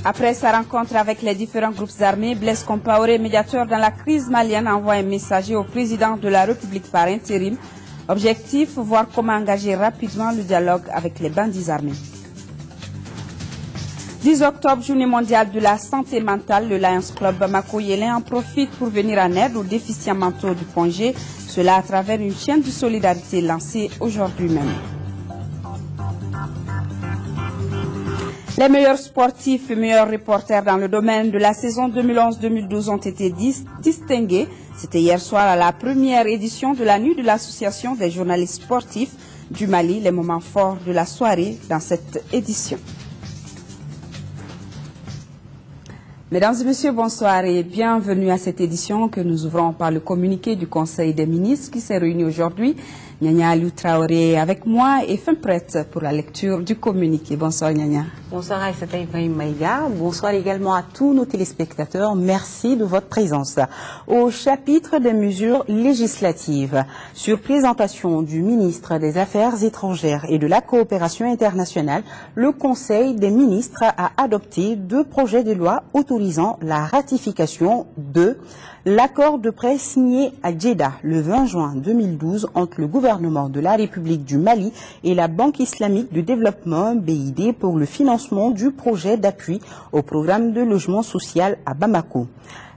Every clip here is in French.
Après sa rencontre avec les différents groupes armés, Blaise Compaoré, médiateur dans la crise malienne, envoie un messager au président de la République par intérim. Objectif, voir comment engager rapidement le dialogue avec les bandits armés. 10 octobre, journée mondiale de la santé mentale, le Lions Club Bamako-Yélin en profite pour venir en aide aux déficients mentaux du Congé, cela à travers une chaîne de solidarité lancée aujourd'hui même. Les meilleurs sportifs et meilleurs reporters dans le domaine de la saison 2011-2012 ont été distingués. C'était hier soir à la première édition de la nuit de l'association des journalistes sportifs du Mali, les moments forts de la soirée dans cette édition. Mesdames et messieurs, bonsoir et bienvenue à cette édition que nous ouvrons par le communiqué du Conseil des ministres qui s'est réuni aujourd'hui. Nyanya Aliou Traoré avec moi et fin prête pour la lecture du communiqué. Bonsoir Nyanya. Bonsoir Aïssata Ibrahim Maïga. Bonsoir également à tous nos téléspectateurs. Merci de votre présence. Au chapitre des mesures législatives, sur présentation du ministre des Affaires étrangères et de la coopération internationale, le Conseil des ministres a adopté 2 projets de loi autorisant la ratification de l'accord de prêt signé à Djeddah le 20 juin 2012 entre le gouvernement de la République du Mali et la Banque islamique de développement BID pour le financement du projet d'appui au programme de logement social à Bamako.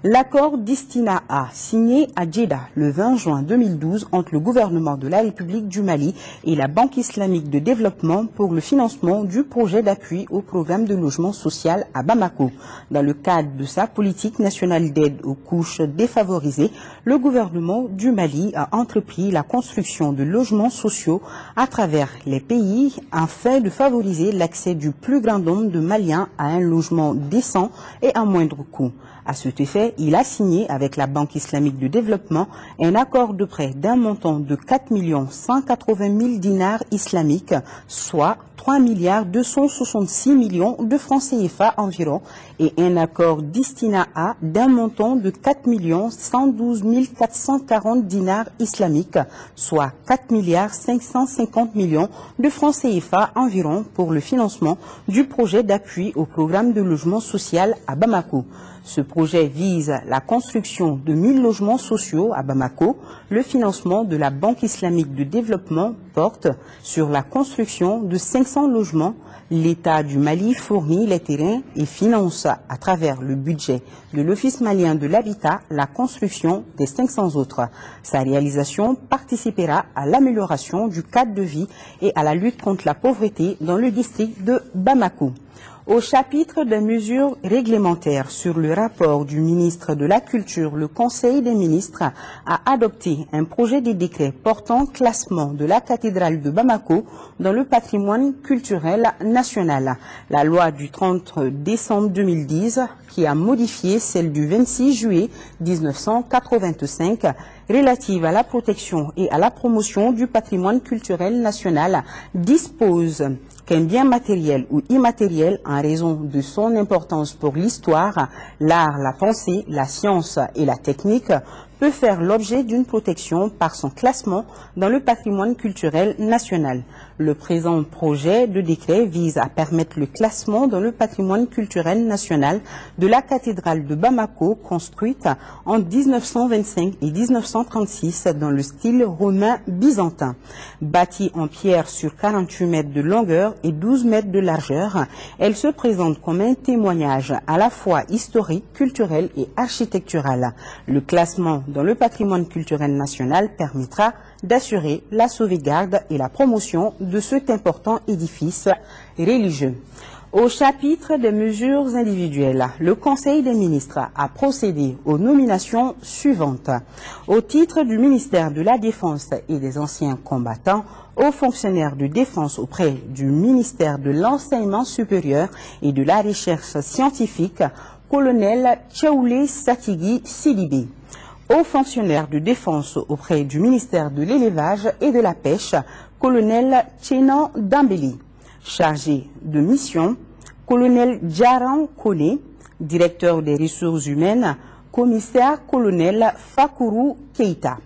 L'accord Destina A, signé à Djeddah le 20 juin 2012 entre le gouvernement de la République du Mali et la Banque islamique de développement pour le financement du projet d'appui au programme de logement social à Bamako. Dans le cadre de sa politique nationale d'aide aux couches défavorisées, le gouvernement du Mali a entrepris la construction de logements sociaux à travers les pays afin de favoriser l'accès du plus grand nombre de Maliens à un logement décent et à moindre coût. À cet effet, il a signé avec la Banque islamique de développement un accord de prêt d'un montant de 4 180 000 dinars islamiques, soit 3 266 millions de francs CFA environ, et un accord Destina A d'un montant de 4 112 440 dinars islamiques, soit 4 550 millions de francs CFA environ pour le financement du projet d'appui au programme de logement social à Bamako. Ce projet vise la construction de 1000 logements sociaux à Bamako. Le financement de la Banque islamique de développement porte sur la construction de 500 logements. L'État du Mali fournit les terrains et finance à travers le budget de l'Office malien de l'habitat la construction des 500 autres. Sa réalisation participera à l'amélioration du cadre de vie et à la lutte contre la pauvreté dans le district de Bamako. Au chapitre des mesures réglementaires sur le rapport du ministre de la Culture, le Conseil des ministres a adopté un projet de décret portant classement de la cathédrale de Bamako dans le patrimoine culturel national. La loi du 30 décembre 2010, qui a modifié celle du 26 juillet 1985, relative à la protection et à la promotion du patrimoine culturel national, dispose qu'un bien matériel ou immatériel, en raison de son importance pour l'histoire, l'art, la pensée, la science et la technique, peut faire l'objet d'une protection par son classement dans le patrimoine culturel national. Le présent projet de décret vise à permettre le classement dans le patrimoine culturel national de la cathédrale de Bamako, construite en 1925 et 1936 dans le style romain byzantin. Bâtie en pierre sur 48 mètres de longueur et 12 mètres de largeur, elle se présente comme un témoignage à la fois historique, culturel et architectural. Le classement dans le patrimoine culturel national permettra d'assurer la sauvegarde et la promotion de cet important édifice religieux. Au chapitre des mesures individuelles, le Conseil des ministres a procédé aux nominations suivantes. Au titre du ministère de la Défense et des anciens combattants, aux fonctionnaires de défense auprès du ministère de l'Enseignement supérieur et de la Recherche scientifique, colonel Tchaoulé Satigui Sidibé. Aux fonctionnaires de défense auprès du ministère de l'Élevage et de la Pêche, colonel Tchenan Dambeli. Chargé de mission, colonel Djaran Kone. Directeur des ressources humaines, commissaire colonel Fakourou Keita.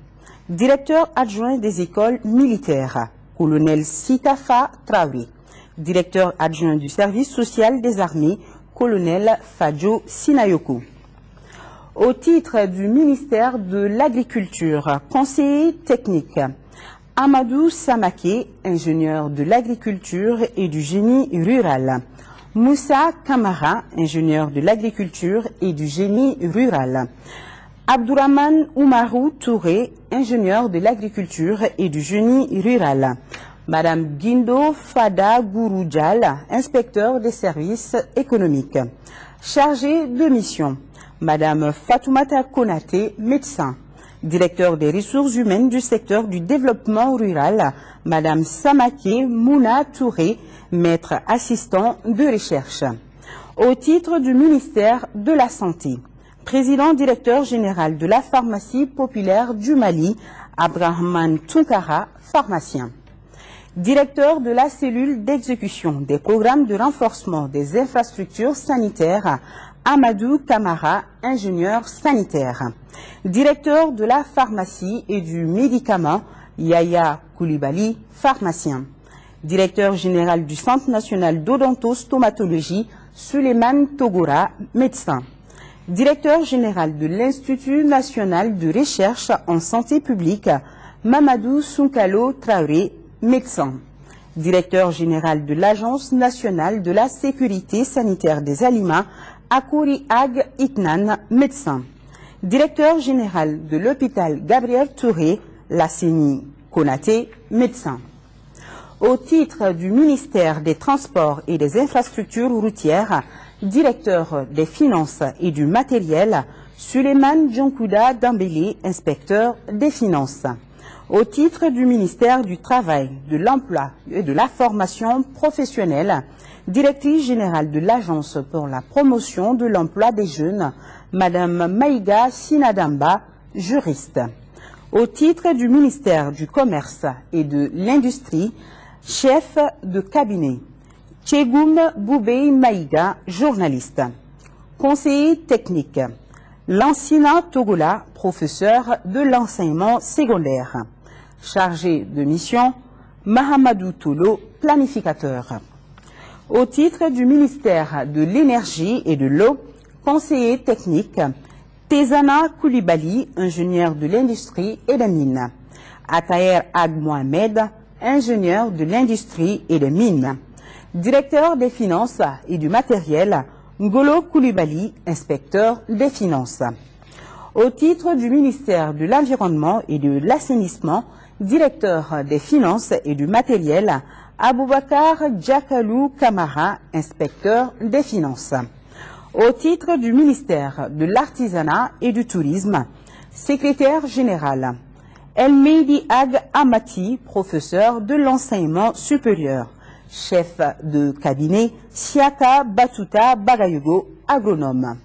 Directeur adjoint des écoles militaires, colonel Sitafa Traoré. Directeur adjoint du service social des armées, colonel Fadjo Sinayoko. Au titre du ministère de l'Agriculture, conseiller technique, Amadou Samake, ingénieur de l'agriculture et du génie rural. Moussa Kamara, ingénieur de l'agriculture et du génie rural. Abdourahman Oumarou Touré, ingénieur de l'agriculture et du génie rural. Madame Guindo Fada Gouroudjal, inspecteur des services économiques. Chargée de mission, Madame Fatoumata Konaté, médecin. Directeur des ressources humaines du secteur du développement rural, Madame Samake Mouna Touré, maître assistant de recherche. Au titre du ministère de la Santé, président directeur général de la pharmacie populaire du Mali, Abdrahman Tunkara, pharmacien. Directeur de la cellule d'exécution des programmes de renforcement des infrastructures sanitaires, Amadou Kamara, ingénieur sanitaire. Directeur de la pharmacie et du médicament, Yaya Koulibaly, pharmacien. Directeur général du Centre national d'odontostomatologie, Suleiman Togora, médecin. Directeur général de l'Institut national de recherche en santé publique, Mamadou Sunkalo Traoré, médecin. Directeur général de l'Agence nationale de la sécurité sanitaire des aliments, Akouri Ag Itnan, médecin. Directeur général de l'hôpital Gabriel Touré, Lasseni Konaté, médecin. Au titre du ministère des Transports et des Infrastructures routières, directeur des Finances et du Matériel, Suleiman Djonkouda Dambélé, inspecteur des Finances. Au titre du ministère du Travail, de l'Emploi et de la Formation professionnelle, directrice générale de l'Agence pour la promotion de l'emploi des jeunes, Madame Maïga Sinadamba, juriste. Au titre du ministère du Commerce et de l'Industrie, chef de cabinet, Tchegoum Boubey Maïga, journaliste. Conseiller technique, Lansina Togola, professeur de l'enseignement secondaire. Chargé de mission, Mahamadou Tolo, planificateur. Au titre du ministère de l'Énergie et de l'Eau, conseiller technique, Tezana Koulibaly, ingénieur de l'industrie et des mines. Ataher Ag Mohamed, ingénieur de l'industrie et des mines. Directeur des finances et du matériel, Ngolo Koulibaly, inspecteur des finances. Au titre du ministère de l'Environnement et de l'Assainissement, directeur des finances et du matériel, Aboubakar Djakalou Kamara, inspecteur des finances. Au titre du ministère de l'Artisanat et du Tourisme, secrétaire général, El-Meidi Ag Amati, professeur de l'enseignement supérieur. Chef de cabinet, Siaka Batuta Bagayugo, agronome.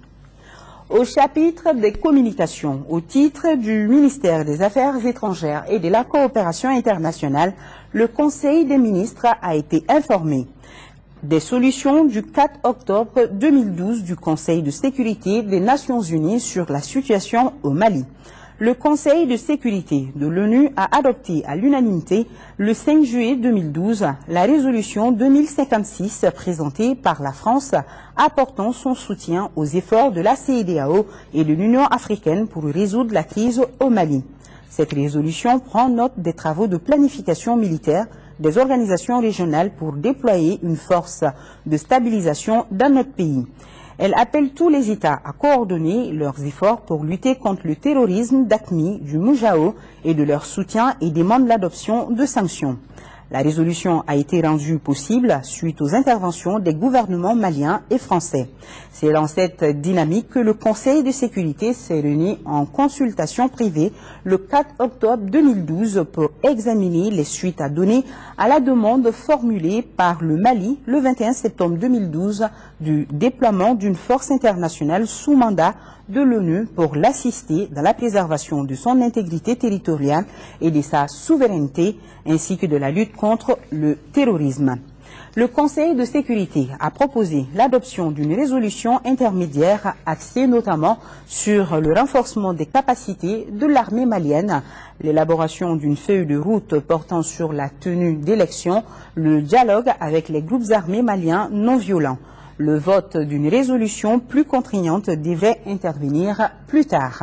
Au chapitre des communications, au titre du ministère des Affaires étrangères et de la coopération internationale, le Conseil des ministres a été informé des solutions du 4 octobre 2012 du Conseil de sécurité des Nations Unies sur la situation au Mali. Le Conseil de sécurité de l'ONU a adopté à l'unanimité le 5 juillet 2012 la résolution 2056 présentée par la France apportant son soutien aux efforts de la CEDEAO et de l'Union africaine pour résoudre la crise au Mali. Cette résolution prend note des travaux de planification militaire des organisations régionales pour déployer une force de stabilisation dans notre pays. Elle appelle tous les États à coordonner leurs efforts pour lutter contre le terrorisme d'AQMI, du Moujao et de leur soutien et demande l'adoption de sanctions. La résolution a été rendue possible suite aux interventions des gouvernements maliens et français. C'est dans cette dynamique que le Conseil de sécurité s'est réuni en consultation privée le 4 octobre 2012 pour examiner les suites à donner à la demande formulée par le Mali le 21 septembre 2012 du déploiement d'une force internationale sous mandat de l'ONU pour l'assister dans la préservation de son intégrité territoriale et de sa souveraineté, ainsi que de la lutte contre le terrorisme. Le Conseil de sécurité a proposé l'adoption d'une résolution intermédiaire axée notamment sur le renforcement des capacités de l'armée malienne, l'élaboration d'une feuille de route portant sur la tenue d'élections, le dialogue avec les groupes armés maliens non violents. Le vote d'une résolution plus contraignante devrait intervenir plus tard.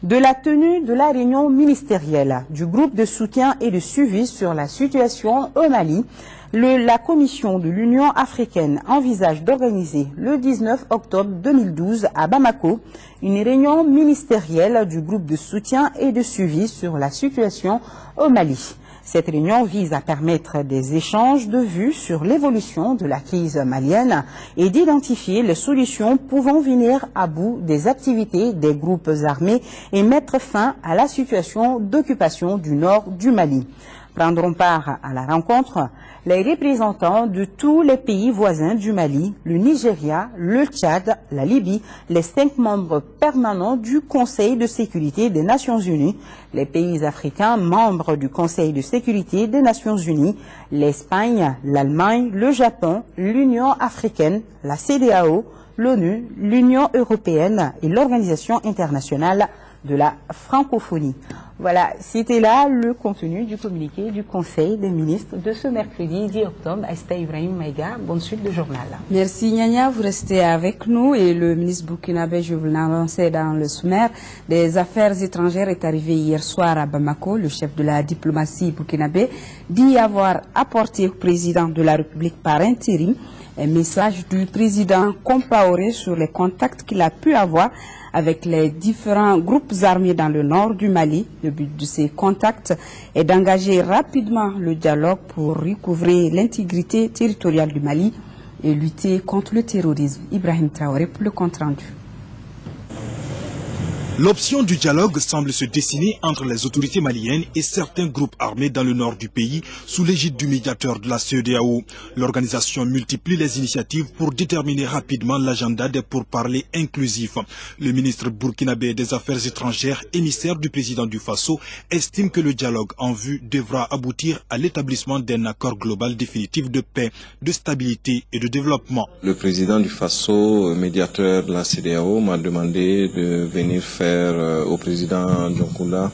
De la tenue de la réunion ministérielle du groupe de soutien et de suivi sur la situation au Mali, la Commission de l'Union africaine envisage d'organiser le 19 octobre 2012 à Bamako une réunion ministérielle du groupe de soutien et de suivi sur la situation au Mali. Cette réunion vise à permettre des échanges de vues sur l'évolution de la crise malienne et d'identifier les solutions pouvant venir à bout des activités des groupes armés et mettre fin à la situation d'occupation du nord du Mali. Prendront part à la rencontre les représentants de tous les pays voisins du Mali, le Nigeria, le Tchad, la Libye, les 5 membres permanents du Conseil de sécurité des Nations Unies, les pays africains membres du Conseil de sécurité des Nations Unies, l'Espagne, l'Allemagne, le Japon, l'Union africaine, la CEDEAO, l'ONU, l'Union européenne et l'Organisation internationale de la francophonie. Voilà, c'était là le contenu du communiqué du Conseil des ministres de ce mercredi 10 octobre. Aïsta Ibrahim Maïga, bonne suite de journal. Merci Nyanya, vous restez avec nous et le ministre burkinabé, je vous l'annonçais dans le sommaire, des Affaires étrangères est arrivé hier soir à Bamako. Le chef de la diplomatie burkinabé dit avoir apporté au président de la République par intérim un message du président Compaoré sur les contacts qu'il a pu avoir avec les différents groupes armés dans le nord du Mali. Le but de ces contacts est d'engager rapidement le dialogue pour recouvrer l'intégrité territoriale du Mali et lutter contre le terrorisme. Ibrahim Traoré pour le compte rendu. L'option du dialogue semble se dessiner entre les autorités maliennes et certains groupes armés dans le nord du pays sous l'égide du médiateur de la CEDEAO. L'organisation multiplie les initiatives pour déterminer rapidement l'agenda des pourparlers inclusifs. Le ministre burkinabé des Affaires étrangères, émissaire du président du Faso, estime que le dialogue en vue devra aboutir à l'établissement d'un accord global définitif de paix, de stabilité et de développement. Le président du Faso, médiateur de la CEDEAO, m'a demandé de venir faire au président Dioncounda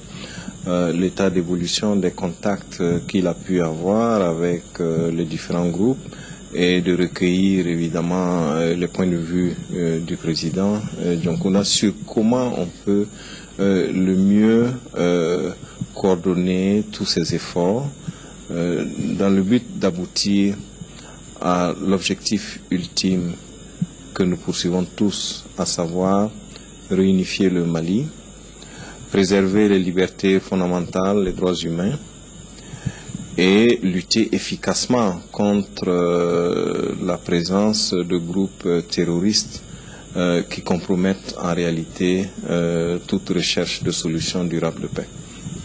l'état d'évolution des contacts qu'il a pu avoir avec les différents groupes et de recueillir évidemment les points de vue du président Dioncounda sur comment on peut le mieux coordonner tous ces efforts dans le but d'aboutir à l'objectif ultime que nous poursuivons tous, à savoir réunifier le Mali, préserver les libertés fondamentales, les droits humains et lutter efficacement contre la présence de groupes terroristes qui compromettent en réalité toute recherche de solutions durables de paix.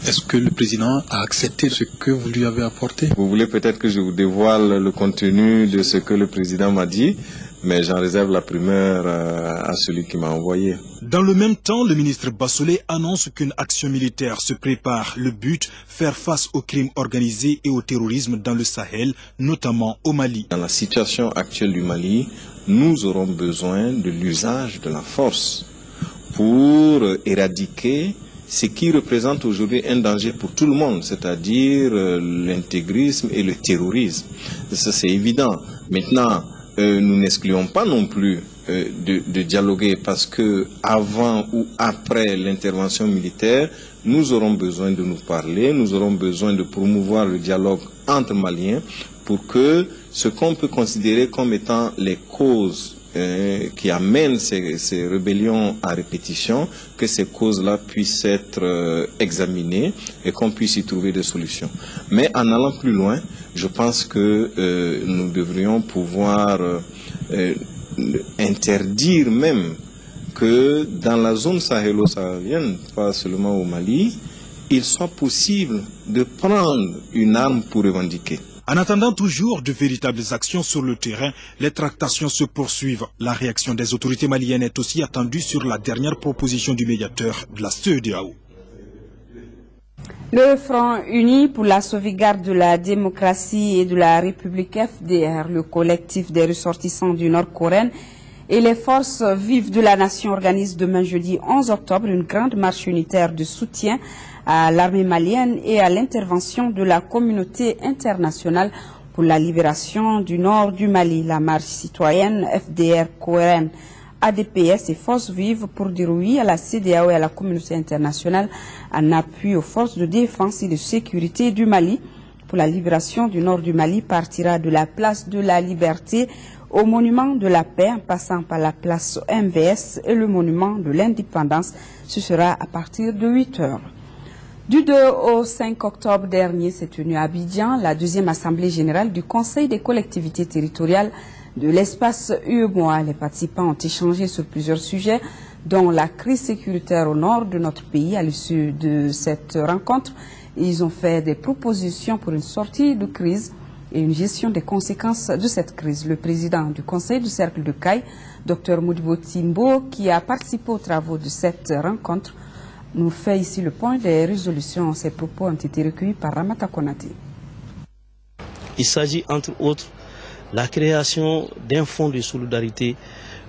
Est-ce que le président a accepté ce que vous lui avez apporté? Vous voulez peut-être que je vous dévoile le contenu de ce que le président m'a dit, mais j'en réserve la primeur à celui qui m'a envoyé. Dans le même temps, le ministre Bassolé annonce qu'une action militaire se prépare. Le but, faire face aux crimes organisés et au terrorisme dans le Sahel, notamment au Mali. Dans la situation actuelle du Mali, nous aurons besoin de l'usage de la force pour éradiquer ce qui représente aujourd'hui un danger pour tout le monde, c'est-à-dire l'intégrisme et le terrorisme. Ça, c'est évident. Maintenant, nous n'excluons pas non plus de dialoguer parce que avant ou après l'intervention militaire, nous aurons besoin de nous parler, nous aurons besoin de promouvoir le dialogue entre Maliens pour que ce qu'on peut considérer comme étant les causes qui amènent ces rébellions à répétition, que ces causes-là puissent être examinées et qu'on puisse y trouver des solutions. Mais en allant plus loin, je pense que nous devrions pouvoir interdire même que dans la zone sahélo-saharienne, pas seulement au Mali, il soit possible de prendre une arme pour revendiquer. En attendant toujours de véritables actions sur le terrain, les tractations se poursuivent. La réaction des autorités maliennes est aussi attendue sur la dernière proposition du médiateur de la CEDEAO. Le Front uni pour la sauvegarde de la démocratie et de la République FDR, le collectif des ressortissants du Nord-Coréen et les forces vives de la nation organisent demain jeudi 11 octobre une grande marche unitaire de soutien à l'armée malienne et à l'intervention de la communauté internationale pour la libération du nord du Mali. La marche citoyenne FDR Cohérent ADPS et Forces Vives pour dire oui à la CEDEAO et à la communauté internationale en appui aux forces de défense et de sécurité du Mali pour la libération du nord du Mali partira de la place de la Liberté au monument de la paix en passant par la place MVS et le monument de l'indépendance. Ce sera à partir de 8 heures. Du 2 au 5 octobre dernier s'est tenue à Abidjan la deuxième assemblée générale du Conseil des collectivités territoriales de l'espace UEMOA. Les participants ont échangé sur plusieurs sujets, dont la crise sécuritaire au nord de notre pays. À l'issue de cette rencontre, ils ont fait des propositions pour une sortie de crise et une gestion des conséquences de cette crise. Le président du Conseil du Cercle de Caille, Dr Modibo Timbo, qui a participé aux travaux de cette rencontre, nous fait ici le point des résolutions. Ces propos ont été recueillis par Ramata Konate. Il s'agit entre autres la création d'un fonds de solidarité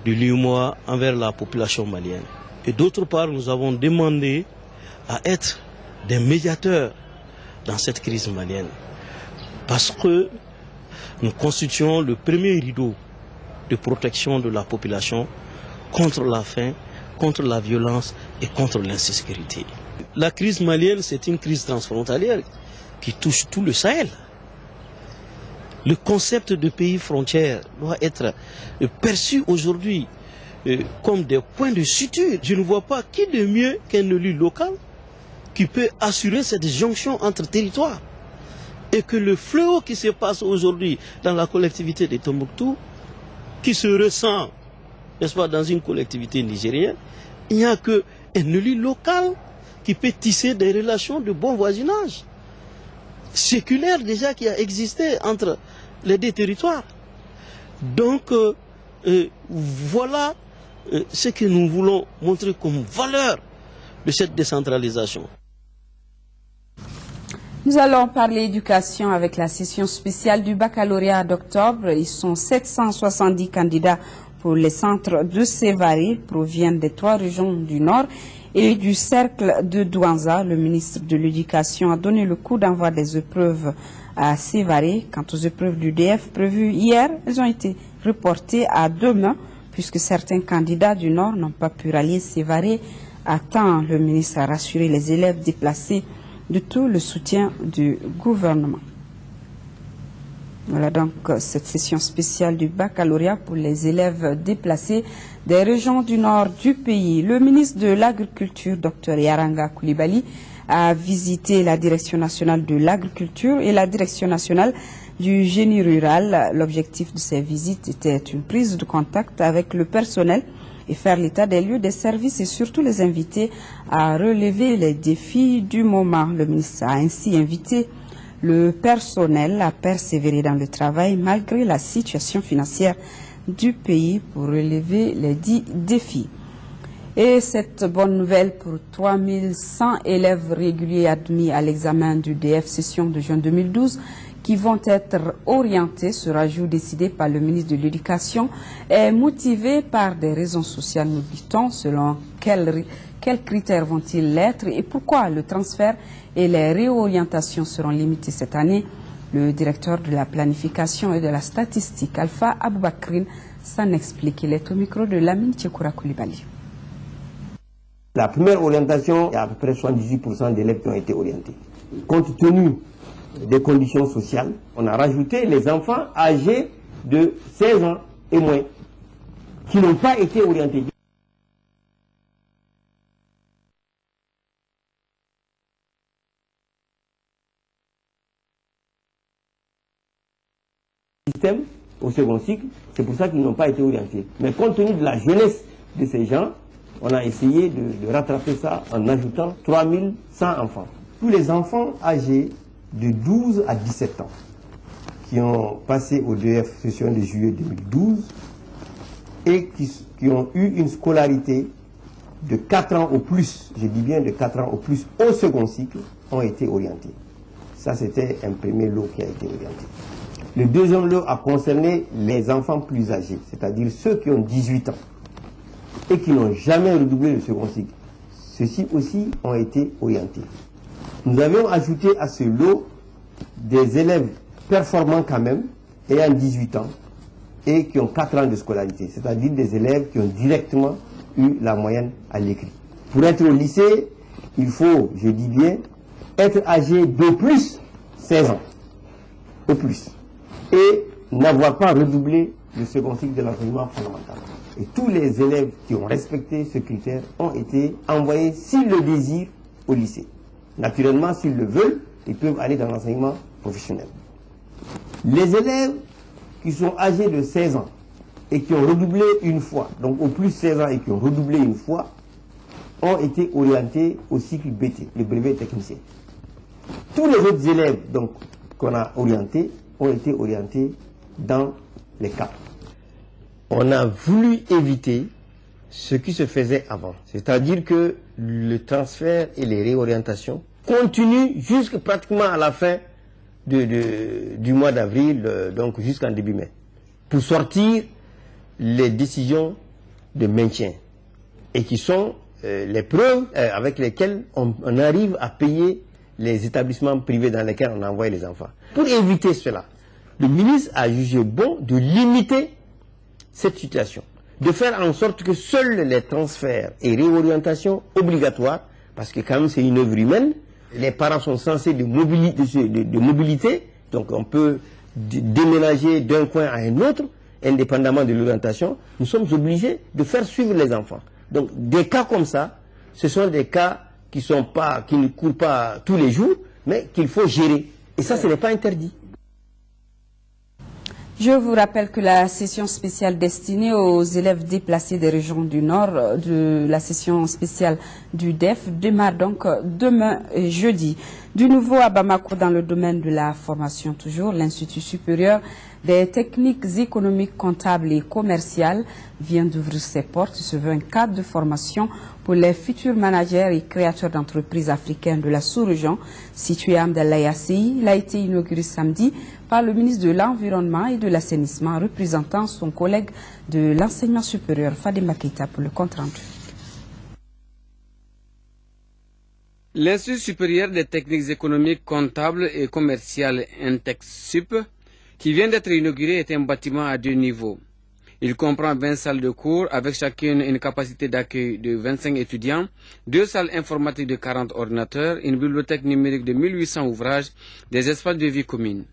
de l'UEMOA envers la population malienne. Et d'autre part, nous avons demandé à être des médiateurs dans cette crise malienne. Parce que nous constituons le premier rideau de protection de la population contre la faim, contre la violence et contre l'insécurité. La crise malienne, c'est une crise transfrontalière qui touche tout le Sahel. Le concept de pays frontière doit être perçu aujourd'hui comme des points de suture. Je ne vois pas qui de mieux qu'un élu local qui peut assurer cette jonction entre territoires. Et que le fléau qui se passe aujourd'hui dans la collectivité de Tombouctou, qui se ressent, n'est-ce pas, dans une collectivité nigérienne, il n'y a qu'un élu local qui peut tisser des relations de bon voisinage, séculaire déjà qui a existé entre les deux territoires. Donc, voilà ce que nous voulons montrer comme valeur de cette décentralisation. Nous allons parler éducation avec la session spéciale du baccalauréat d'octobre. Ils sont 770 candidats pour les centres de Sévaré, proviennent des 3 régions du Nord et du cercle de Douanza. Le ministre de l'Éducation a donné le coup d'envoi des épreuves à Sévaré. Quant aux épreuves du DF prévues hier, elles ont été reportées à demain puisque certains candidats du Nord n'ont pas pu rallier Sévaré à temps. Le ministre a rassuré les élèves déplacés de tout le soutien du gouvernement. Voilà donc cette session spéciale du baccalauréat pour les élèves déplacés des régions du nord du pays. Le ministre de l'Agriculture, Dr Yaranga Coulibaly, a visité la Direction nationale de l'agriculture et la Direction nationale du génie rural. L'objectif de ces visites était une prise de contact avec le personnel et faire l'état des lieux des services et surtout les inviter à relever les défis du moment. Le ministre a ainsi invité le personnel à persévérer dans le travail malgré la situation financière du pays pour relever les 10 défis. Et cette bonne nouvelle pour 3100 élèves réguliers admis à l'examen du DF session de juin 2012 qui vont être orientés, ce rajout décidé par le ministre de l'Éducation est motivé par des raisons sociales, nous dit-on. Selon quels critères vont-ils l'être et pourquoi le transfert et les réorientations seront limitées cette année? Le directeur de la planification et de la statistique, Alpha Aboubakrine, s'en explique. Il est au micro de Lamine Tchekoura Coulibaly. La première orientation, il y a à peu près 78% d'élèves qui ont été orientés. Compte tenu des conditions sociales, on a rajouté les enfants âgés de 16 ans et moins qui n'ont pas été orientés. Système au second cycle, c'est pour ça qu'ils n'ont pas été orientés. Mais compte tenu de la jeunesse de ces gens, on a essayé de rattraper ça en ajoutant 3100 enfants. Tous les enfants âgés de 12 à 17 ans qui ont passé au DF session de juillet 2012 et qui ont eu une scolarité de 4 ans au plus, je dis bien de 4 ans au plus au second cycle, ont été orientés. Ça, c'était un premier lot qui a été orienté. Le deuxième lot a concerné les enfants plus âgés, c'est-à-dire ceux qui ont 18 ans et qui n'ont jamais redoublé le second cycle. Ceux-ci aussi ont été orientés. Nous avions ajouté à ce lot des élèves performants quand même, ayant 18 ans, et qui ont 4 ans de scolarité, c'est-à-dire des élèves qui ont directement eu la moyenne à l'écrit. Pour être au lycée, il faut, je dis bien, être âgé d'au plus 16 ans, au plus, et n'avoir pas redoublé le second cycle de l'enseignement fondamental. Et tous les élèves qui ont respecté ce critère ont été envoyés, s'ils le désirent, au lycée. Naturellement, s'ils le veulent, ils peuvent aller dans l'enseignement professionnel. Les élèves qui sont âgés de 16 ans et qui ont redoublé une fois, donc au plus 16 ans et qui ont redoublé une fois, ont été orientés au cycle BT, le brevet technicien. Tous les autres élèves qu'on a orientés ont été orientés dans les CAP. On a voulu éviter ce qui se faisait avant, c'est-à-dire que le transfert et les réorientations continuent jusqu'à pratiquement à la fin du mois d'avril, donc jusqu'en début mai, pour sortir les décisions de maintien, et qui sont les preuves avec lesquelles on arrive à payer les établissements privés dans lesquels on envoie les enfants. Pour éviter cela, le ministre a jugé bon de limiter cette situation, de faire en sorte que seuls les transferts et réorientations obligatoires, parce que quand même c'est une œuvre humaine, les parents sont censés de mobilité, donc on peut déménager d'un coin à un autre, indépendamment de l'orientation, nous sommes obligés de faire suivre les enfants. Donc des cas comme ça, ce sont des cas qui ne courent pas tous les jours, mais qu'il faut gérer. Et ça, ce n'est pas interdit. Je vous rappelle que la session spéciale destinée aux élèves déplacés des régions du Nord, de la session spéciale du DEF, démarre donc demain jeudi. Du nouveau à Bamako dans le domaine de la formation toujours, l'Institut supérieur des techniques économiques, comptables et commerciales vient d'ouvrir ses portes. Ce veut un cadre de formation pour les futurs managers et créateurs d'entreprises africaines de la sous-région situé à Amdalayaci. Il a été inauguré samedi par le ministre de l'Environnement et de l'Assainissement, représentant son collègue de l'enseignement supérieur, Fadima Keita, pour le compte-rendu. L'Institut supérieur des techniques économiques, comptables et commerciales INTEC-SUP, qui vient d'être inauguré, est un bâtiment à 2 niveaux. Il comprend 20 salles de cours avec chacune une capacité d'accueil de 25 étudiants, 2 salles informatiques de 40 ordinateurs, une bibliothèque numérique de 1800 ouvrages, des espaces de vie communes.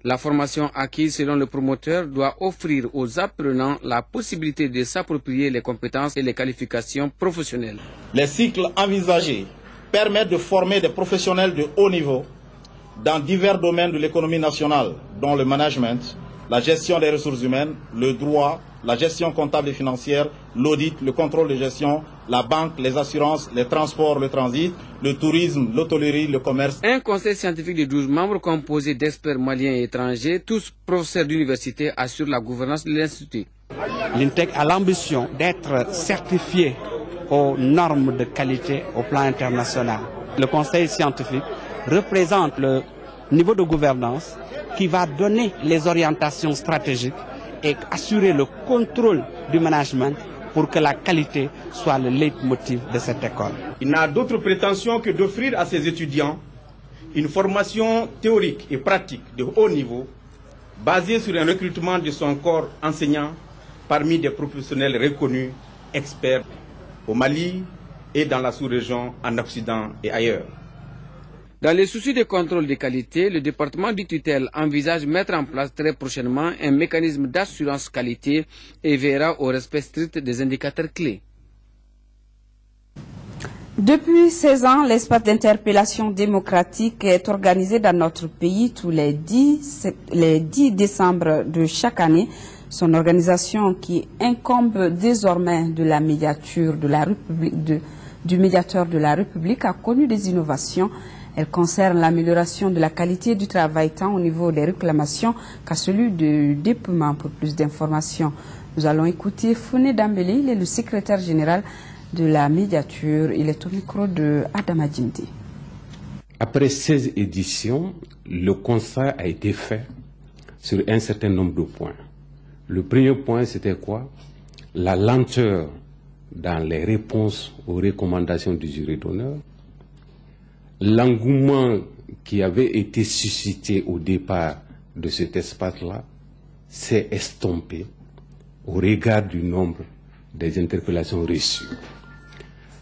La formation acquise selon le promoteur doit offrir aux apprenants la possibilité de s'approprier les compétences et les qualifications professionnelles. Les cycles envisagés permettent de former des professionnels de haut niveau dans divers domaines de l'économie nationale, dont le management, la gestion des ressources humaines, le droit, la gestion comptable et financière, l'audit, le contrôle de gestion, la banque, les assurances, les transports, le transit, le tourisme, l'hôtellerie, le commerce. Un conseil scientifique de 12 membres composé d'experts maliens et étrangers, tous professeurs d'université, assure la gouvernance de l'Institut. L'INTEC a l'ambition d'être certifié aux normes de qualité au plan international. Le conseil scientifique représente le niveau de gouvernance qui va donner les orientations stratégiques et assurer le contrôle du management pour que la qualité soit le leitmotiv de cette école. Il n'a d'autre prétention que d'offrir à ses étudiants une formation théorique et pratique de haut niveau basée sur un recrutement de son corps enseignant parmi des professionnels reconnus, experts au Mali et dans la sous-région, en Occident et ailleurs. Dans les soucis de contrôle de qualité, le département du tutelle envisage mettre en place très prochainement un mécanisme d'assurance qualité et veillera au respect strict des indicateurs clés. Depuis 16 ans, l'espace d'interpellation démocratique est organisé dans notre pays tous les 10 décembre de chaque année. Son organisation, qui incombe désormais de la médiature de la République, du médiateur de la République, a connu des innovations. Elle concerne l'amélioration de la qualité du travail tant au niveau des réclamations qu'à celui du déploiement. Pour plus d'informations, nous allons écouter Founé Dambélé, il est le secrétaire général de la médiature. Il est au micro de Adama Djindi. Après 16 éditions, le constat a été fait sur un certain nombre de points. Le premier point, c'était quoi? La lenteur dans les réponses aux recommandations du jury d'honneur. L'engouement qui avait été suscité au départ de cet espace-là s'est estompé au regard du nombre des interpellations reçues.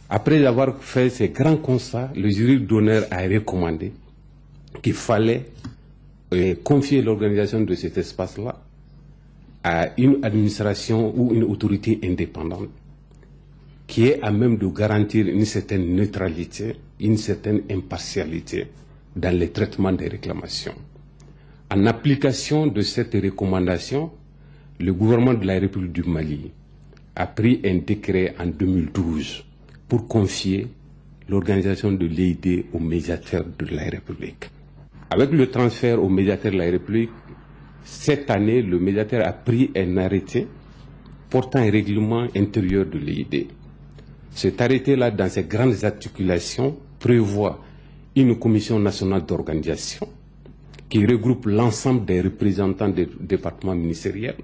Après avoir fait ces grands constats, le jury d'honneur a recommandé qu'il fallait confier l'organisation de cet espace-là à une administration ou une autorité indépendante qui est à même de garantir une certaine neutralité, une certaine impartialité dans le traitement des réclamations. En application de cette recommandation, le gouvernement de la République du Mali a pris un décret en 2012 pour confier l'organisation de l'EID au médiateur de la République. Avec le transfert au médiateur de la République, cette année, le médiateur a pris un arrêté portant un règlement intérieur de l'EID. Cet arrêté-là, dans ses grandes articulations, prévoit une commission nationale d'organisation qui regroupe l'ensemble des représentants des départements ministériels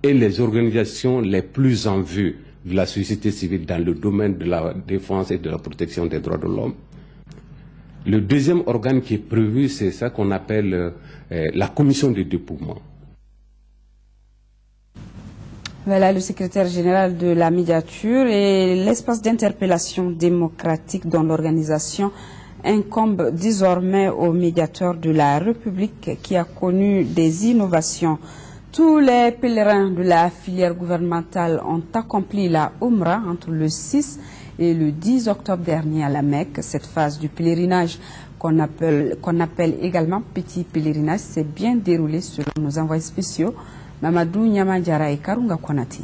et les organisations les plus en vue de la société civile dans le domaine de la défense et de la protection des droits de l'homme. Le deuxième organe qui est prévu, c'est ça qu'on appelle la commission de dépouillement. Voilà le secrétaire général de la médiature et l'espace d'interpellation démocratique dont l'organisation incombe désormais au médiateur de la République qui a connu des innovations. Tous les pèlerins de la filière gouvernementale ont accompli la Umrah entre le 6 et le 10 octobre dernier à la Mecque. Cette phase du pèlerinage qu'on appelle également petit pèlerinage s'est bien déroulée selon nos envoyés spéciaux. Mamadou Nyamandjara et Karunga Konati.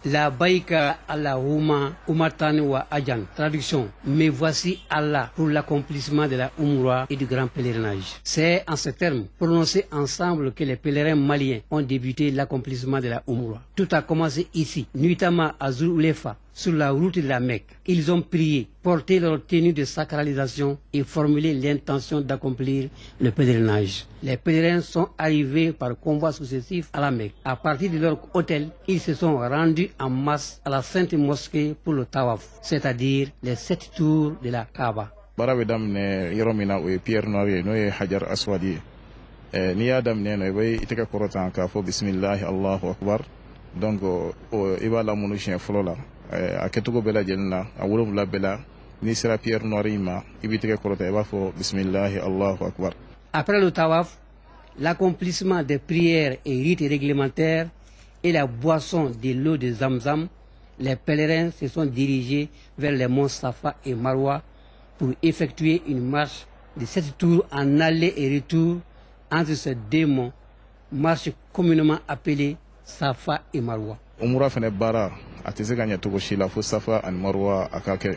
La baïka Allahumma umatani wa ajan. Traduction. Mais voici Allah pour l'accomplissement de la Umrah et du grand pèlerinage. C'est en ces termes prononcés ensemble que les pèlerins maliens ont débuté l'accomplissement de la Umrah. Tout a commencé ici, nuitamment à Zoulefa, sur la route de la Mecque. Ils ont prié, porté leur tenue de sacralisation et formulé l'intention d'accomplir le pèlerinage. Les pèlerins sont arrivés par convois successifs à la Mecque. À partir de leur hôtel, ils se sont rendus en masse à la Sainte Mosquée pour le Tawaf, c'est-à-dire les 7 tours de la Kaaba. Barawedam ne Yoromina ou Pierre Noir noé Hajar Aswadi. Ni Adam ne way itaka korotan ka fo bismillah Allahu akbar. Donc ibala munu chien folola. A ketugo bela jenna a wolum la bela ni sera Pierre Noirima ibiteke korota eba fo bismillah Allahu akbar. Après le tawaf, l'accomplissement des prières et rites réglementaires et la boisson de l'eau de Zamzam, les pèlerins se sont dirigés vers les monts Safa et Marwa pour effectuer une marche de 7 tours en aller et retour entre ces deux monts, marche communément appelée Safa et Marwa. Umura fene bara atizeganya tugo shila fo Safa and Marwa akake.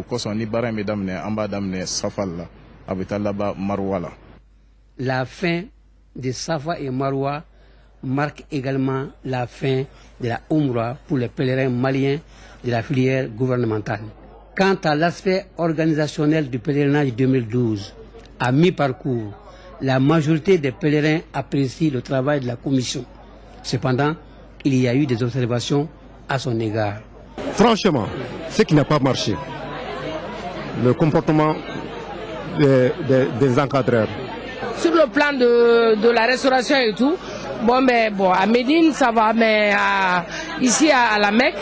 Koso ni bara medamne amba damne Safa la abitalla ba Marwa la. La fin de Safa et Marwa marque également la fin de la Umrah pour les pèlerins maliens de la filière gouvernementale. Quant à l'aspect organisationnel du pèlerinage 2012, à mi-parcours, la majorité des pèlerins apprécient le travail de la commission. Cependant, il y a eu des observations à son égard. Franchement, ce qui n'a pas marché, le comportement des encadreurs. Sur le plan de la restauration et tout, à Médine ça va, mais ici à la Mecque,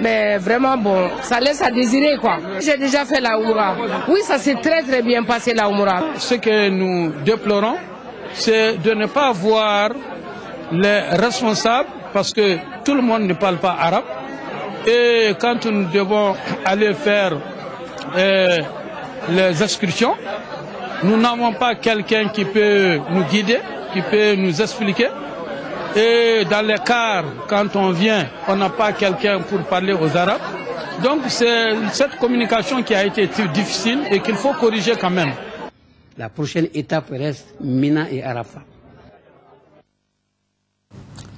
mais vraiment ça laisse à désirer quoi. J'ai déjà fait la Umrah. Oui, ça s'est très très bien passé la Umrah. Ce que nous déplorons, c'est de ne pas voir les responsables, parce que tout le monde ne parle pas arabe. Et quand nous devons aller faire les excursions, nous n'avons pas quelqu'un qui peut nous guider, qui peut nous expliquer. Et dans les cars, quand on vient, on n'a pas quelqu'un pour parler aux Arabes. Donc c'est cette communication qui a été difficile et qu'il faut corriger quand même. La prochaine étape reste Mina et Arafat.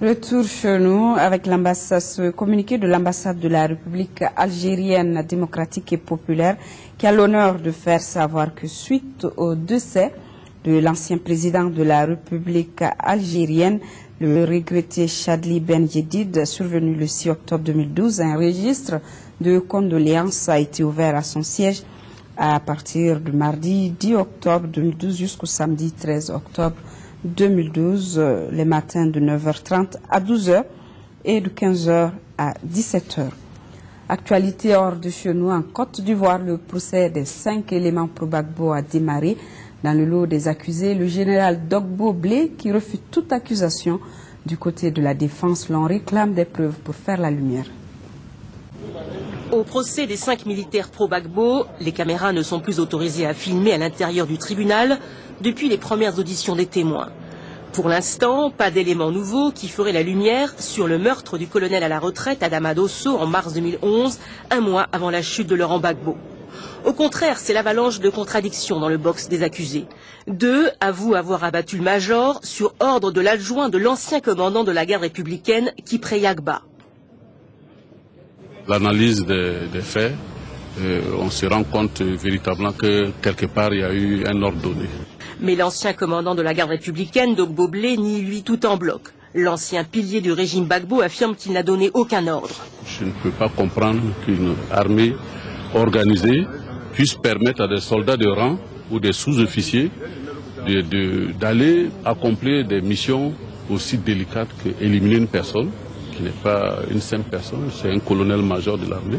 Retour chez nous avec ce communiqué de l'ambassade de la République algérienne démocratique et populaire qui a l'honneur de faire savoir que suite au décès de l'ancien président de la République algérienne, le regretté Chadli Ben Jedid, survenu le 6 octobre 2012, un registre de condoléances a été ouvert à son siège à partir du mardi 10 octobre 2012 jusqu'au samedi 13 octobre 2012, les matins de 9h30 à 12h et de 15h à 17h. Actualité hors de chez nous, en Côte d'Ivoire, le procès des 5 éléments pro-Gbagbo a démarré. Dans le lot des accusés, le général Dogbo Blé, qui refuse toute accusation. Du côté de la défense, l'on réclame des preuves pour faire la lumière. Au procès des 5 militaires pro-Gbagbo, les caméras ne sont plus autorisées à filmer à l'intérieur du tribunal depuis les premières auditions des témoins. Pour l'instant, pas d'éléments nouveaux qui feraient la lumière sur le meurtre du colonel à la retraite Adama Dosso en mars 2011, un mois avant la chute de Laurent Gbagbo. Au contraire, c'est l'avalanche de contradictions dans le box des accusés. 2 avouent avoir abattu le major sur ordre de l'adjoint de l'ancien commandant de la garde républicaine, Kipré Yagba. L'analyse des faits, on se rend compte véritablement que quelque part il y a eu un ordre donné. Mais l'ancien commandant de la garde républicaine, Dogbo Blé, nie lui tout en bloc. L'ancien pilier du régime Gbagbo affirme qu'il n'a donné aucun ordre. Je ne peux pas comprendre qu'une armée organisée puisse permettre à des soldats de rang ou des sous-officiers d'aller accomplir des missions aussi délicates qu'éliminer une personne, qui n'est pas une simple personne, c'est un colonel-major de l'armée,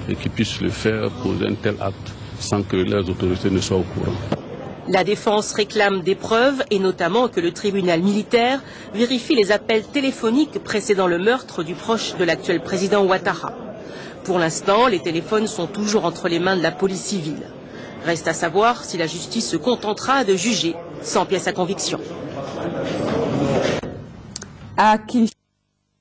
et qui puisse le faire poser un tel acte sans que les autorités ne soient au courant. La défense réclame des preuves et notamment que le tribunal militaire vérifie les appels téléphoniques précédant le meurtre du proche de l'actuel président Ouattara. Pour l'instant, les téléphones sont toujours entre les mains de la police civile. Reste à savoir si la justice se contentera de juger sans pièce à conviction. À Kinshasa,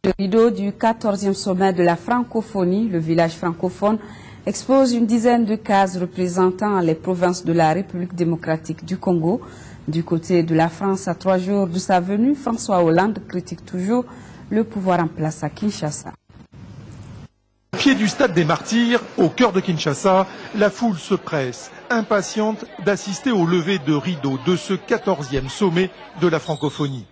le rideau du 14e sommet de la francophonie, le village francophone, expose une dizaine de cases représentant les provinces de la République démocratique du Congo. Du côté de la France, à 3 jours de sa venue, François Hollande critique toujours le pouvoir en place à Kinshasa. Au pied du stade des Martyrs, au cœur de Kinshasa, la foule se presse, impatiente d'assister au lever de rideau de ce 14e sommet de la francophonie.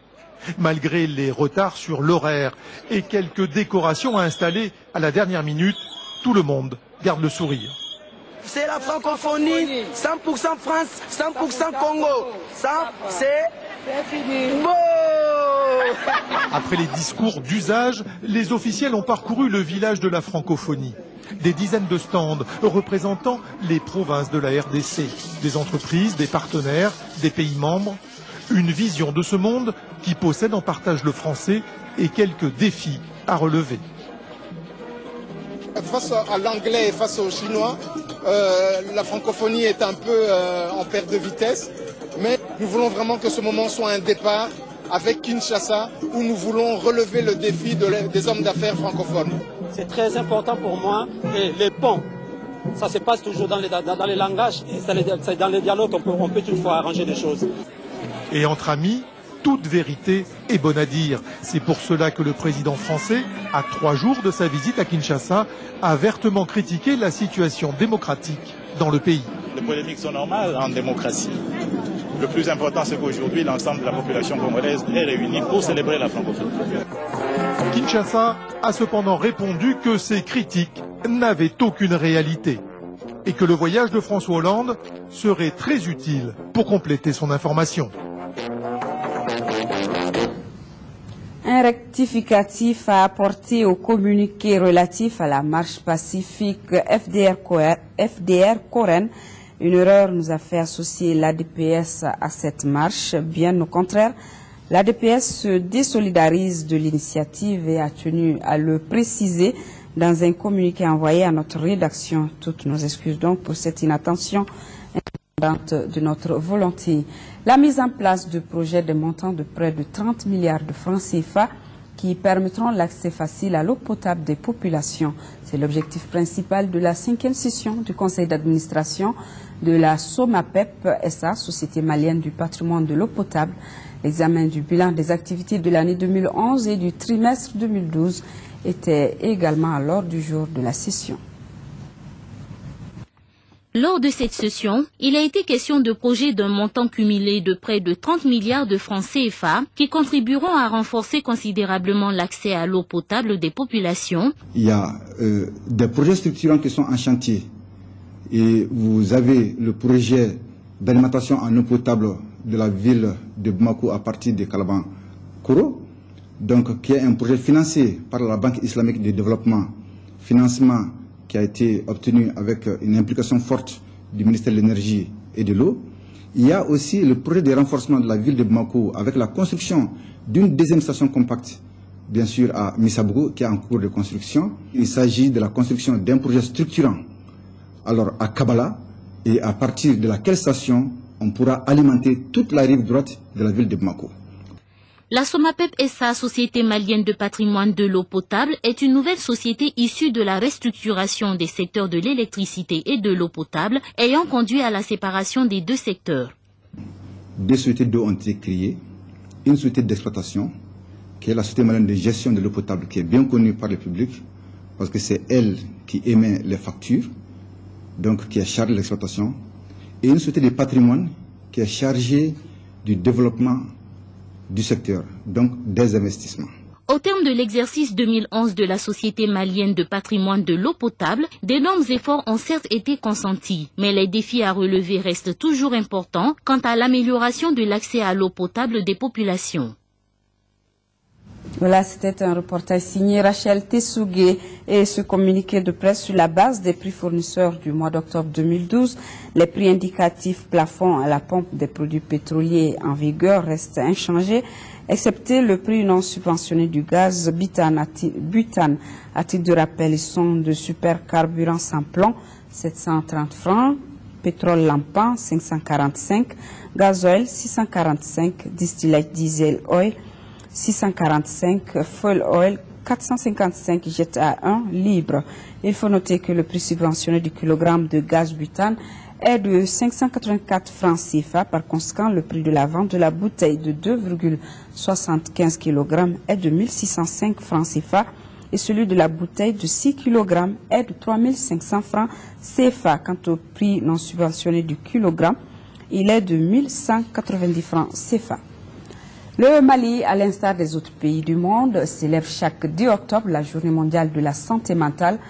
Malgré les retards sur l'horaire et quelques décorations à installer à la dernière minute, tout le monde garde le sourire. C'est la francophonie, 100% France, 100% Congo. Ça, c'est beau. Après les discours d'usage, les officiels ont parcouru le village de la francophonie. Des dizaines de stands représentant les provinces de la RDC, des entreprises, des partenaires, des pays membres. Une vision de ce monde qui possède en partage le français et quelques défis à relever. Face à l'anglais et face au chinois, la francophonie est un peu en perte de vitesse, mais nous voulons vraiment que ce moment soit un départ avec Kinshasa, où nous voulons relever le défi des hommes d'affaires francophones. C'est très important pour moi, et les ponts, ça se passe toujours dans les langages, et dans les dialogues on peut toutefois arranger des choses. Et entre amis, toute vérité est bonne à dire. C'est pour cela que le président français, à 3 jours de sa visite à Kinshasa, a vertement critiqué la situation démocratique dans le pays. Les polémiques sont normales en démocratie. Le plus important, c'est qu'aujourd'hui, l'ensemble de la population congolaise est réunie pour célébrer la francophonie. Kinshasa a cependant répondu que ces critiques n'avaient aucune réalité et que le voyage de François Hollande serait très utile pour compléter son information. Un rectificatif a apporté au communiqué relatif à la marche pacifique FDR Coren. Une erreur nous a fait associer l'ADPS à cette marche. Bien au contraire, l'ADPS se désolidarise de l'initiative et a tenu à le préciser dans un communiqué envoyé à notre rédaction. Toutes nos excuses donc pour cette inattention de notre volonté. La mise en place de projets de montant de près de 30 milliards de francs CFA qui permettront l'accès facile à l'eau potable des populations. C'est l'objectif principal de la 5e session du conseil d'administration de la SOMAPEP SA, Société malienne du patrimoine de l'eau potable. L'examen du bilan des activités de l'année 2011 et du trimestre 2012 était également à l'ordre du jour de la session. Lors de cette session, il a été question de projets d'un montant cumulé de près de 30 milliards de francs CFA qui contribueront à renforcer considérablement l'accès à l'eau potable des populations. Il y a des projets structurants qui sont en chantier. Et vous avez le projet d'alimentation en eau potable de la ville de Bamako à partir de Kalaban-Koro, donc qui est un projet financé par la Banque islamique de développement, financement qui a été obtenu avec une implication forte du ministère de l'énergie et de l'eau. Il y a aussi le projet de renforcement de la ville de Bamako avec la construction d'une deuxième station compacte, bien sûr à Missabougou, qui est en cours de construction. Il s'agit de la construction d'un projet structurant, alors à Kabala, et à partir de laquelle station on pourra alimenter toute la rive droite de la ville de Bamako. La Somapep SA, Société malienne de patrimoine de l'eau potable, est une nouvelle société issue de la restructuration des secteurs de l'électricité et de l'eau potable, ayant conduit à la séparation des deux secteurs. Deux sociétés d'eau ont été créées, une société d'exploitation, qui est la Société malienne de gestion de l'eau potable, qui est bien connue par le public, parce que c'est elle qui émet les factures, donc qui est chargée de l'exploitation, et une société de patrimoine qui est chargée du développement du secteur, donc des investissements. Au terme de l'exercice 2011 de la Société malienne de patrimoine de l'eau potable, d'énormes efforts ont certes été consentis, mais les défis à relever restent toujours importants quant à l'amélioration de l'accès à l'eau potable des populations. Voilà, c'était un reportage signé Rachel Tessougué et ce communiqué de presse sur la base des prix fournisseurs du mois d'octobre 2012. Les prix indicatifs plafond à la pompe des produits pétroliers en vigueur restent inchangés, excepté le prix non subventionné du gaz butane. À titre de rappel, ils sont de supercarburant sans plomb, 730 francs, pétrole lampant, 545, gasoil, 645, distillate diesel oil, 645, fuel oil, 455 jet à 1 libre. Il faut noter que le prix subventionné du kilogramme de gaz butane est de 584 francs CFA. Par conséquent, le prix de la vente de la bouteille de 2,75 kg est de 1605 francs CFA et celui de la bouteille de 6 kg est de 3500 francs CFA. Quant au prix non subventionné du kilogramme, il est de 1190 francs CFA. Le Mali, à l'instar des autres pays du monde, célèbre chaque 10 octobre la journée mondiale de la santé mentale.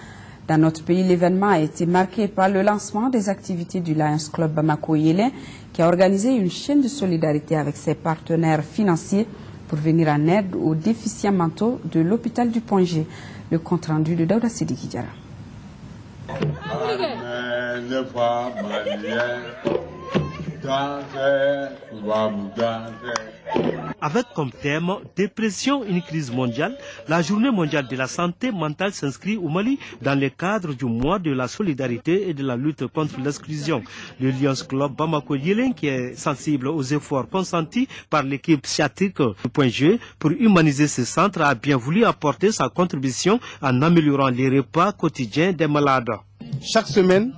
Dans notre pays, l'événement a été marqué par le lancement des activités du Lions Club Bamako-Yélin, qui a organisé une chaîne de solidarité avec ses partenaires financiers pour venir en aide aux déficients mentaux de l'hôpital du Point-G. Le compte rendu de Daouda Sidiki Diarra. Avec comme thème dépression, une crise mondiale, la journée mondiale de la santé mentale s'inscrit au Mali dans le cadre du mois de la solidarité et de la lutte contre l'exclusion. Le Lions Club Bamako-Yélin, qui est sensible aux efforts consentis par l'équipe sciatique du Point G pour humaniser ce centre, a bien voulu apporter sa contribution en améliorant les repas quotidiens des malades. Chaque semaine,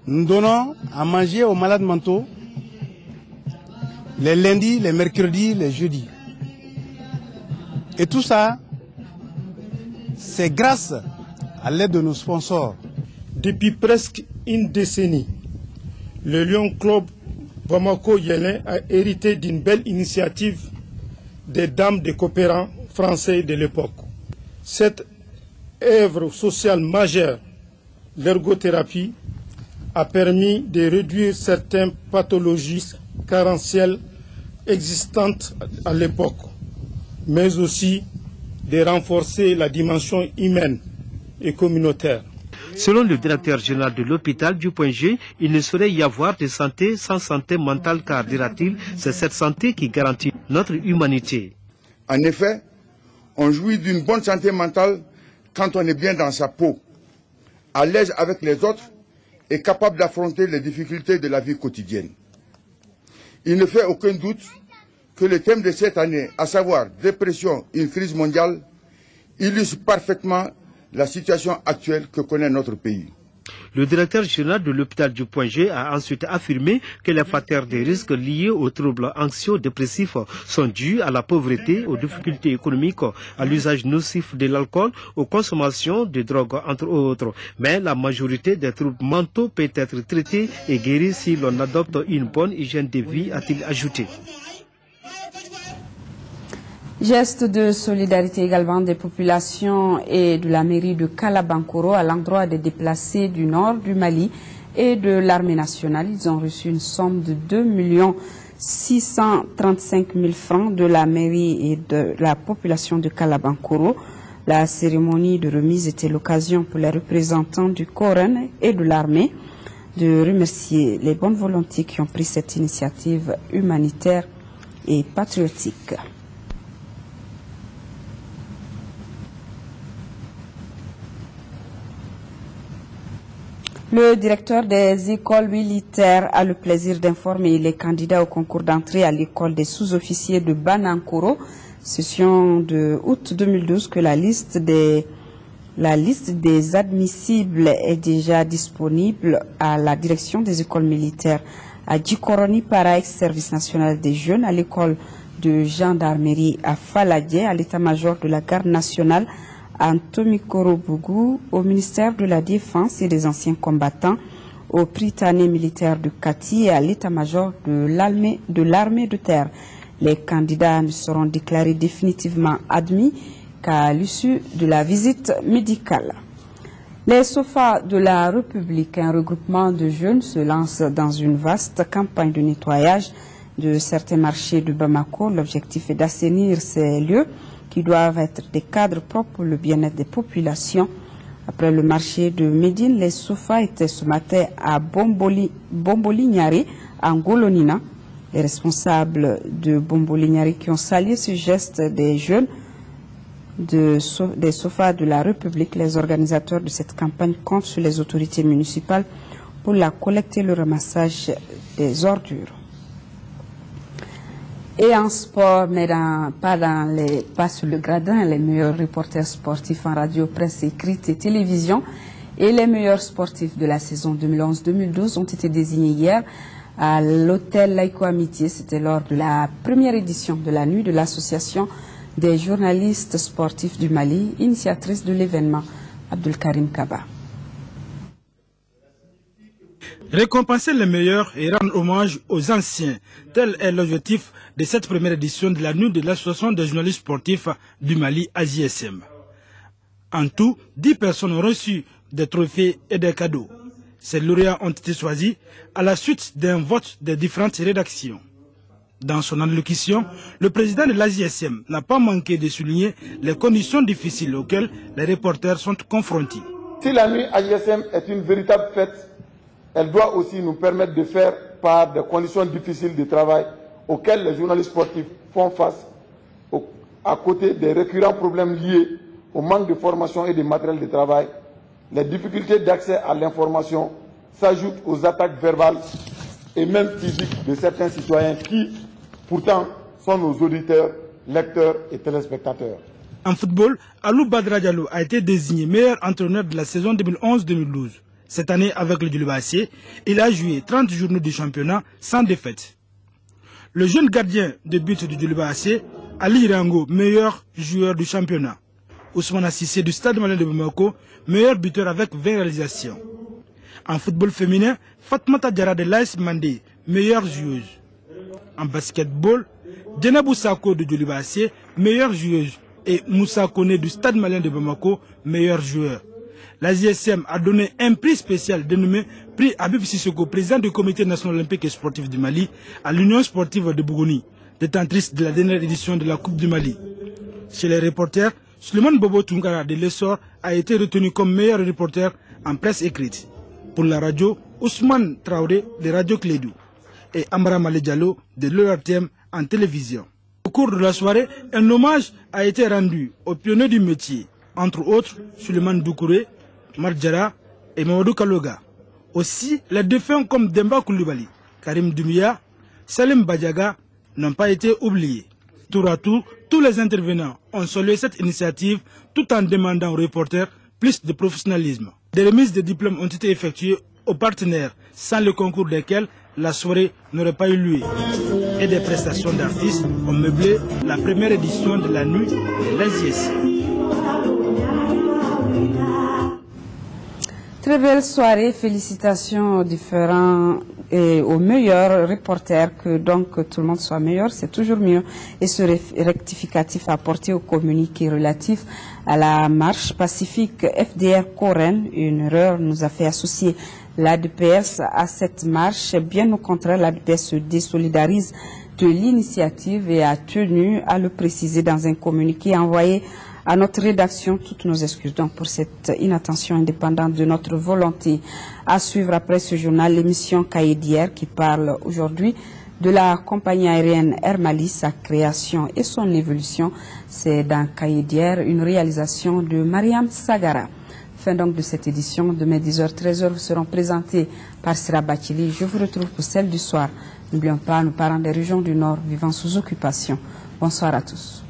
nous donnons à manger aux malades mentaux les lundis, les mercredis, les jeudis. Et tout ça, c'est grâce à l'aide de nos sponsors. Depuis presque une décennie, le Lions Club Bamako-Yélin a hérité d'une belle initiative des dames des coopérants français de l'époque. Cette œuvre sociale majeure, l'ergothérapie, a permis de réduire certaines pathologies carentielles existantes à l'époque, mais aussi de renforcer la dimension humaine et communautaire. Selon le directeur général de l'hôpital du Point G, il ne saurait y avoir de santé sans santé mentale, car, dira-t-il, c'est cette santé qui garantit notre humanité. En effet, on jouit d'une bonne santé mentale quand on est bien dans sa peau, à l'aise avec les autres et capable d'affronter les difficultés de la vie quotidienne. Il ne fait aucun doute que le thème de cette année, à savoir dépression, une crise mondiale, illustre parfaitement la situation actuelle que connaît notre pays. Le directeur général de l'hôpital du Point G a ensuite affirmé que les facteurs de risque liés aux troubles anxio-dépressifs sont dus à la pauvreté, aux difficultés économiques, à l'usage nocif de l'alcool, aux consommations de drogues, entre autres. Mais la majorité des troubles mentaux peut être traitée et guérie si l'on adopte une bonne hygiène de vie, a-t-il ajouté. Geste de solidarité également des populations et de la mairie de Kalaban-Koro à l'endroit des déplacés du nord du Mali et de l'armée nationale. Ils ont reçu une somme de 2 635 000 francs de la mairie et de la population de Kalabankoro. La cérémonie de remise était l'occasion pour les représentants du Coran et de l'armée de remercier les bonnes volontés qui ont pris cette initiative humanitaire et patriotique. Le directeur des écoles militaires a le plaisir d'informer les candidats au concours d'entrée à l'école des sous-officiers de Banankoro, session de août 2012, que la liste des admissibles est déjà disponible à la direction des écoles militaires à Djikoroni para ex-service national des jeunes, à l'école de gendarmerie à Faladje, à l'état-major de la garde nationale à Ntomikoro-Bougou, au ministère de la Défense et des anciens combattants, au Prytanée militaire de Kati et à l'état-major de l'armée de terre. Les candidats ne seront déclarés définitivement admis qu'à l'issue de la visite médicale. Les SOFA de la République, un regroupement de jeunes, se lancent dans une vaste campagne de nettoyage de certains marchés de Bamako. L'objectif est d'assainir ces lieux qui doivent être des cadres propres pour le bien-être des populations. Après le marché de Médine, les SOFA étaient ce matin à Bombolignari, en Golonina. Les responsables de Bombolignari qui ont salué ce geste des jeunes des SOFA de la République, les organisateurs de cette campagne comptent sur les autorités municipales pour la collecte et le ramassage des ordures. Et en sport, mais pas sur le gradin, les meilleurs reporters sportifs en radio, presse écrite et télévision et les meilleurs sportifs de la saison 2011-2012 ont été désignés hier à l'hôtel Laïko Amitié. C'était lors de la première édition de la nuit de l'association des journalistes sportifs du Mali, initiatrice de l'événement. Abdul Karim Kaba. Récompenser les meilleurs et rendre hommage aux anciens, tel est l'objectif de cette première édition de la nuit de l'association des journalistes sportifs du Mali, AJSM. En tout, 10 personnes ont reçu des trophées et des cadeaux. Ces lauréats ont été choisis à la suite d'un vote des différentes rédactions. Dans son allocution, le président de l'AJSM n'a pas manqué de souligner les conditions difficiles auxquelles les reporters sont confrontés. Si la nuit AJSM est une véritable fête, elle doit aussi nous permettre de faire part des conditions difficiles de travail auxquelles les journalistes sportifs font face, à côté des récurrents problèmes liés au manque de formation et de matériel de travail. Les difficultés d'accès à l'information s'ajoutent aux attaques verbales et même physiques de certains citoyens qui, pourtant, sont nos auditeurs, lecteurs et téléspectateurs. En football, Alou Badra Diallo a été désigné meilleur entraîneur de la saison 2011-2012. Cette année, avec le Djoulibassé, il a joué 30 journées du championnat sans défaite. Le jeune gardien de but du Djoulibassé, Ali Rango, meilleur joueur du championnat. Ousmane Assissé du Stade Malien de Bamako, meilleur buteur avec 20 réalisations. En football féminin, Fatmata Diarra de l'AS Mandé, meilleure joueuse. En basketball, Djenabou Sako de Djoulibassé, meilleure joueuse. Et Moussa Kone du Stade Malien de Bamako, meilleur joueur. La JSM a donné un prix spécial dénommé Prix Habib Sissoko, président du Comité national olympique et sportif du Mali, à l'Union sportive de Bougouni, détentrice de la dernière édition de la Coupe du Mali. Chez les reporters, Suleiman Bobo Tungara de l'Essor a été retenu comme meilleur reporter en presse écrite. Pour la radio, Ousmane Traoré de Radio Clédou et Amara Malé Diallo de l'ORTM en télévision. Au cours de la soirée, un hommage a été rendu aux pionniers du métier, entre autres Suleiman Doukouré, Marjara et Mamadou Kaloga. Aussi, les défunts comme Demba Koulibaly, Karim Doumbia, Salim Badiaga n'ont pas été oubliés. Tour à tour, tous les intervenants ont salué cette initiative tout en demandant aux reporters plus de professionnalisme. Des remises de diplômes ont été effectuées aux partenaires, sans le concours desquels la soirée n'aurait pas eu lieu. Et des prestations d'artistes ont meublé la première édition de la nuit de l'AJS. Très belle soirée, félicitations aux différents et aux meilleurs reporters, que donc tout le monde soit meilleur, c'est toujours mieux. Et ce rectificatif apporté au communiqué relatif à la marche pacifique FDR Coren, une erreur nous a fait associer l'ADPS à cette marche. Bien au contraire, l'ADPS se désolidarise de l'initiative et a tenu à le préciser dans un communiqué envoyé à notre rédaction. Toutes nos excuses donc pour cette inattention indépendante de notre volonté. À suivre après ce journal, l'émission Cahier d'hier qui parle aujourd'hui de la compagnie aérienne Air Mali, sa création et son évolution. C'est dans Cahier d'hier, une réalisation de Mariam Sagara. Fin donc de cette édition. Demain 10h, 13h, vous seront présentés par Sira Bachili. Je vous retrouve pour celle du soir. N'oublions pas nos parents des régions du Nord vivant sous occupation. Bonsoir à tous.